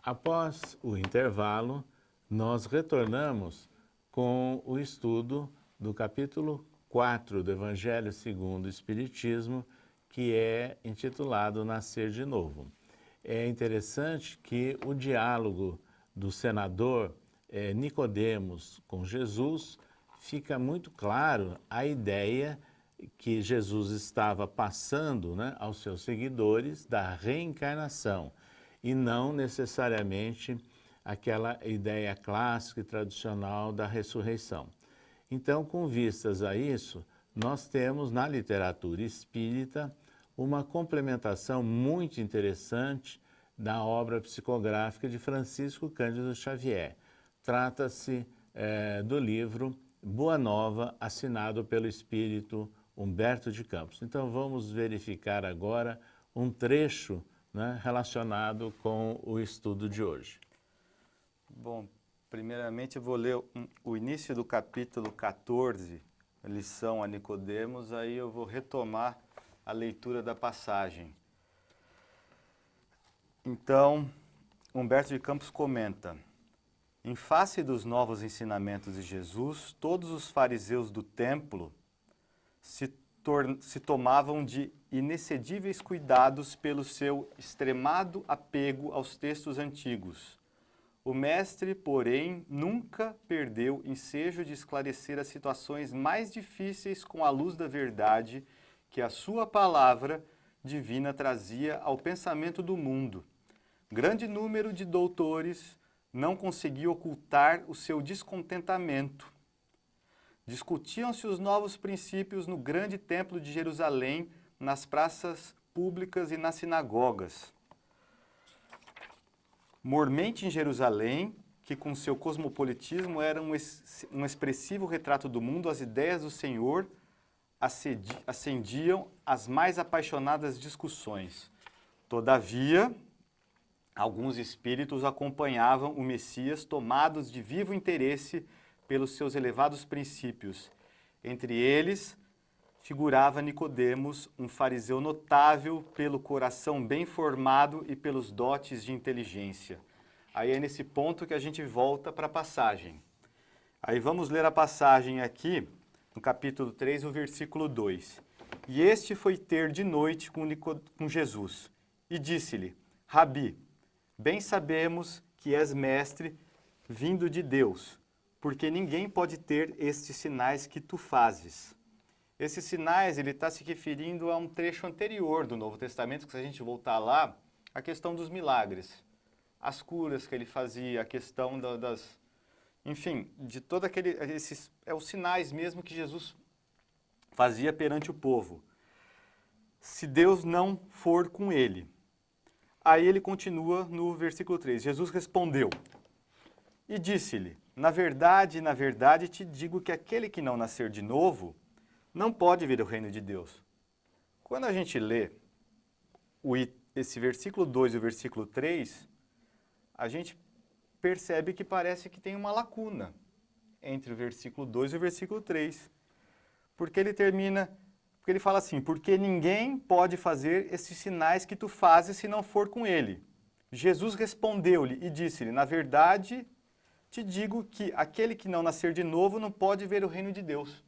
Após o intervalo, nós retornamos com o estudo do capítulo 4 do Evangelho segundo o Espiritismo, que é intitulado Nascer de Novo. É interessante que o diálogo do senador Nicodemos com Jesus fica muito claro a ideia que Jesus estava passando, né, aos seus seguidores da reencarnação e não necessariamente aquela ideia clássica e tradicional da ressurreição. Então, com vistas a isso, nós temos na literatura espírita uma complementação muito interessante da obra psicográfica de Francisco Cândido Xavier. Trata-se do livro Boa Nova, assinado pelo espírito Humberto de Campos. Então vamos verificar agora um trecho, né, relacionado com o estudo de hoje. Bom, primeiramente eu vou ler o início do capítulo 14, lição a Nicodemos, aí eu vou retomar a leitura da passagem. Então, Humberto de Campos comenta: em face dos novos ensinamentos de Jesus, todos os fariseus do templo se tomavam de inexcedíveis cuidados pelo seu extremado apego aos textos antigos. O mestre, porém, nunca perdeu ensejo de esclarecer as situações mais difíceis com a luz da verdade que a sua palavra divina trazia ao pensamento do mundo. Grande número de doutores não conseguia ocultar o seu descontentamento. Discutiam-se os novos princípios no grande templo de Jerusalém, nas praças públicas e nas sinagogas. Mormente em Jerusalém, que com seu cosmopolitismo era um expressivo retrato do mundo, as ideias do Senhor acendiam as mais apaixonadas discussões. Todavia, alguns espíritos acompanhavam o Messias tomados de vivo interesse pelos seus elevados princípios. Entre eles, figurava Nicodemos, um fariseu notável pelo coração bem formado e pelos dotes de inteligência. Aí é nesse ponto que a gente volta para a passagem. Aí vamos ler a passagem aqui, no capítulo 3, o versículo 2. E este foi ter de noite com Jesus, e disse-lhe: Rabi, bem sabemos que és mestre vindo de Deus, porque ninguém pode ter estes sinais que tu fazes. Esses sinais, ele está se referindo a um trecho anterior do Novo Testamento, que se a gente voltar lá, a questão dos milagres, as curas que ele fazia, a questão enfim, de todo esses os sinais mesmo que Jesus fazia perante o povo. Se Deus não for com ele. Aí ele continua no versículo 3. Jesus respondeu e disse-lhe: na verdade, te digo que aquele que não nascer de novo não pode ver o reino de Deus. Quando a gente lê esse versículo 2 e o versículo 3, a gente percebe que parece que tem uma lacuna entre o versículo 2 e o versículo 3. Porque ele fala assim: porque ninguém pode fazer esses sinais que tu fazes se não for com ele. Jesus respondeu-lhe e disse-lhe: na verdade, te digo que aquele que não nascer de novo não pode ver o reino de Deus.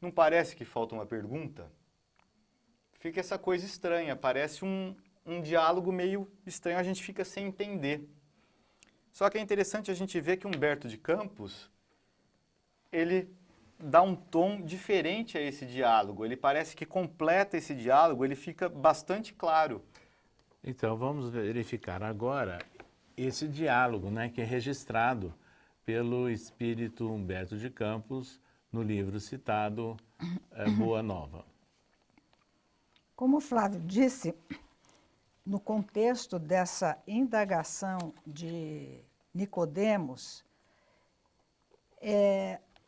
Não parece que falta uma pergunta? Fica essa coisa estranha, parece um diálogo meio estranho, a gente fica sem entender. Só que é interessante a gente ver que Humberto de Campos, ele dá um tom diferente a esse diálogo, ele parece que completa esse diálogo, ele fica bastante claro. Então vamos verificar agora esse diálogo, né, que é registrado pelo espírito Humberto de Campos no livro citado Boa Nova. Como o Flávio disse, no contexto dessa indagação de Nicodemos,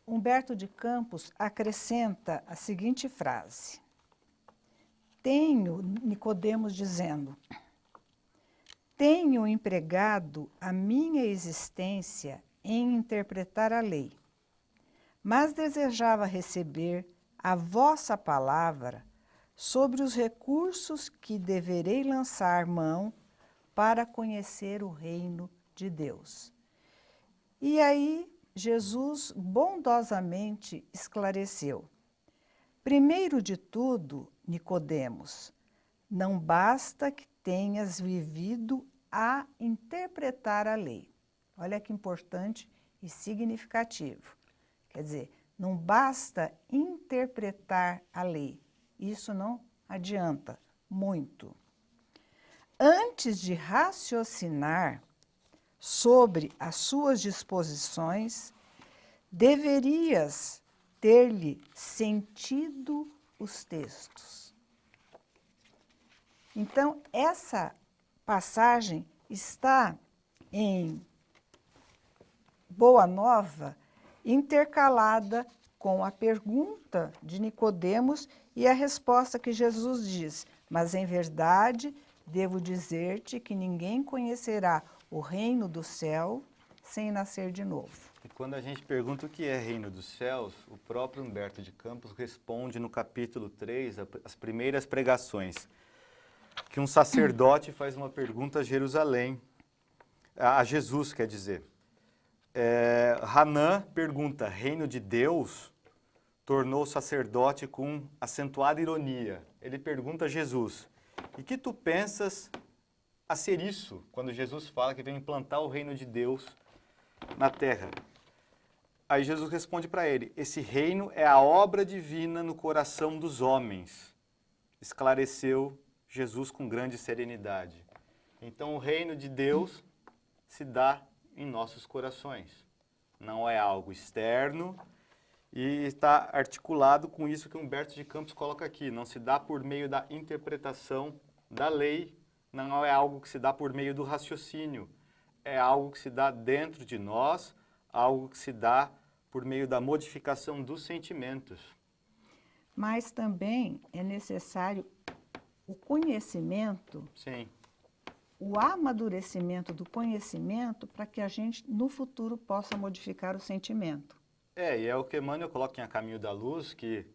Humberto de Campos acrescenta a seguinte frase: Nicodemos dizendo, tenho empregado a minha existência em interpretar a lei, mas desejava receber a vossa palavra sobre os recursos que deverei lançar mão para conhecer o reino de Deus. E aí, Jesus bondosamente esclareceu. Primeiro de tudo, Nicodemos, não basta que tenhas vivido a interpretar a lei. Olha que importante e significativo. Quer dizer, não basta interpretar a lei. Isso não adianta muito. Antes de raciocinar sobre as suas disposições, deverias ter-lhe sentido os textos. Então, essa passagem está em Boa Nova, intercalada com a pergunta de Nicodemos e a resposta que Jesus diz: mas em verdade devo dizer-te que ninguém conhecerá o reino do céu sem nascer de novo. E quando a gente pergunta o que é reino dos céus, o próprio Humberto de Campos responde no capítulo 3, as primeiras pregações, que um sacerdote faz uma pergunta a Jerusalém, a Jesus, quer dizer. Hanã pergunta, reino de Deus? Tornou o sacerdote com acentuada ironia. Ele pergunta a Jesus, e que tu pensas a ser isso, quando Jesus fala que vem implantar o reino de Deus na terra? Aí Jesus responde para ele, esse reino é a obra divina no coração dos homens. Esclareceu Jesus com grande serenidade. Então o reino de Deus se dá em nossos corações. Não é algo externo e está articulado com isso que Humberto de Campos coloca aqui. Não se dá por meio da interpretação da lei, não é algo que se dá por meio do raciocínio. É algo que se dá dentro de nós, algo que se dá por meio da modificação dos sentimentos. Mas também é necessário o conhecimento, Sim. o amadurecimento do conhecimento para que a gente, no futuro, possa modificar o sentimento. E é o que Emmanuel coloca em A Caminho da Luz, que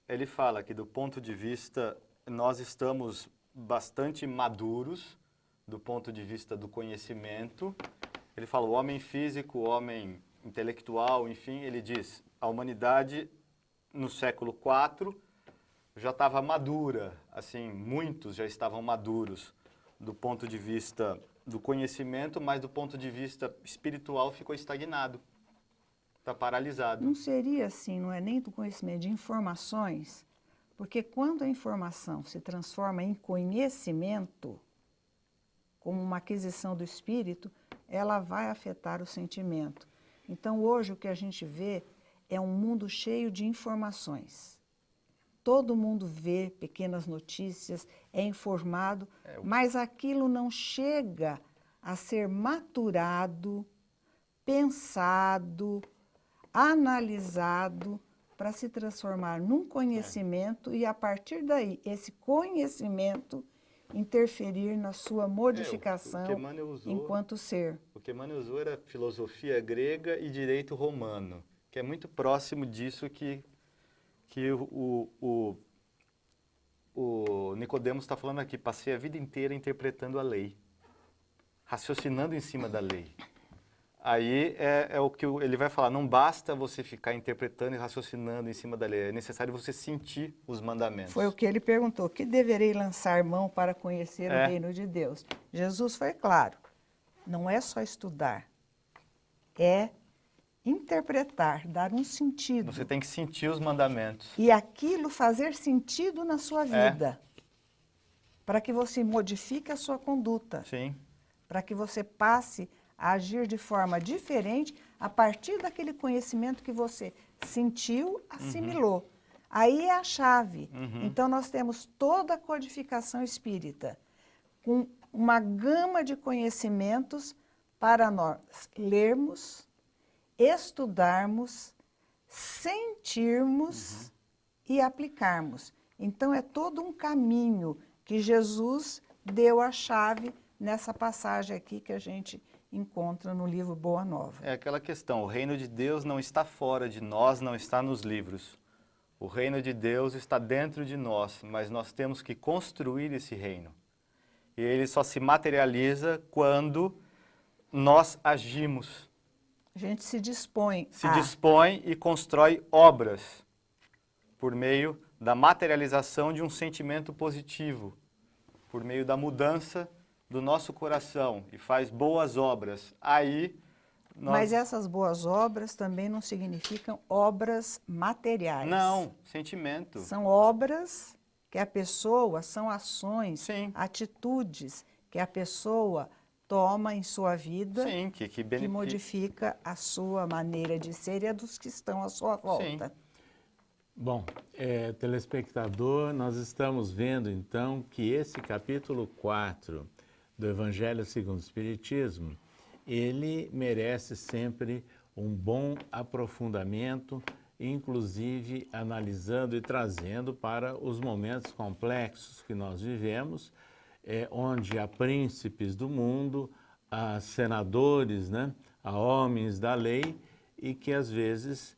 ele fala que do ponto de vista, nós estamos bastante maduros, do ponto de vista do conhecimento. Ele fala, o homem físico, o homem intelectual, enfim, ele diz, a humanidade no século IV já estava madura, assim, muitos já estavam maduros do ponto de vista do conhecimento, mas do ponto de vista espiritual ficou estagnado, está paralisado. Não seria assim, não é nem do conhecimento, de informações, porque quando a informação se transforma em conhecimento, como uma aquisição do espírito, ela vai afetar o sentimento. Então, hoje, o que a gente vê é um mundo cheio de informações. Todo mundo vê pequenas notícias, é informado, mas aquilo não chega a ser maturado, pensado, analisado, para se transformar num conhecimento e, a partir daí, esse conhecimento interferir na sua modificação enquanto ser. O que Emmanuel usou era filosofia grega e direito romano, que é muito próximo disso que o Nicodemos está falando aqui. Passei a vida inteira interpretando a lei, raciocinando em cima da lei. Aí é o que ele vai falar, não basta você ficar interpretando e raciocinando em cima da lei, é necessário você sentir os mandamentos. Foi o que ele perguntou, que deverei lançar mão para conhecer o reino de Deus? Jesus foi claro, não é só estudar, é interpretar, dar um sentido. Você tem que sentir os mandamentos. E aquilo fazer sentido na sua vida, para que você modifique a sua conduta. Sim. Para que você passe a agir de forma diferente a partir daquele conhecimento que você sentiu, assimilou. Aí é a chave. Então, nós temos toda a codificação espírita, com uma gama de conhecimentos para nós lermos, estudarmos, sentirmos e aplicarmos. Então, é todo um caminho que Jesus deu a chave nessa passagem aqui que a gente encontra no livro Boa Nova. É aquela questão, o reino de Deus não está fora de nós, não está nos livros. O reino de Deus está dentro de nós, mas nós temos que construir esse reino. E ele só se materializa quando nós agimos. A gente se dispõe Se a... dispõe e constrói obras por meio da materialização de um sentimento positivo, por meio da mudança do nosso coração e faz boas obras. Aí nós... Mas essas boas obras também não significam obras materiais. Não, sentimento. São obras que a pessoa, são ações, Sim. atitudes que a pessoa toma em sua vida, Sim, que que modifica a sua maneira de ser e a dos que estão à sua volta. Bom, telespectador, nós estamos vendo então que esse capítulo 4 do Evangelho segundo o Espiritismo, ele merece sempre um bom aprofundamento, inclusive analisando e trazendo para os momentos complexos que nós vivemos, onde há príncipes do mundo, há senadores, né, há homens da lei, e que às vezes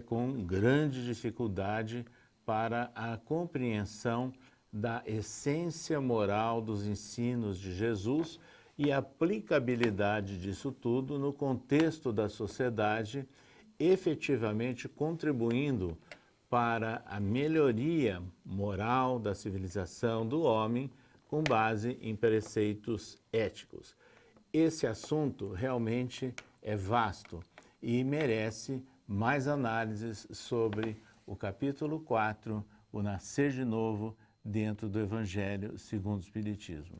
com grande dificuldade para a compreensão da essência moral dos ensinos de Jesus e a aplicabilidade disso tudo no contexto da sociedade, efetivamente contribuindo para a melhoria moral da civilização do homem com base em preceitos éticos. Esse assunto realmente é vasto e merece mais análises sobre o capítulo 4, o nascer de novo, dentro do Evangelho segundo o Espiritismo.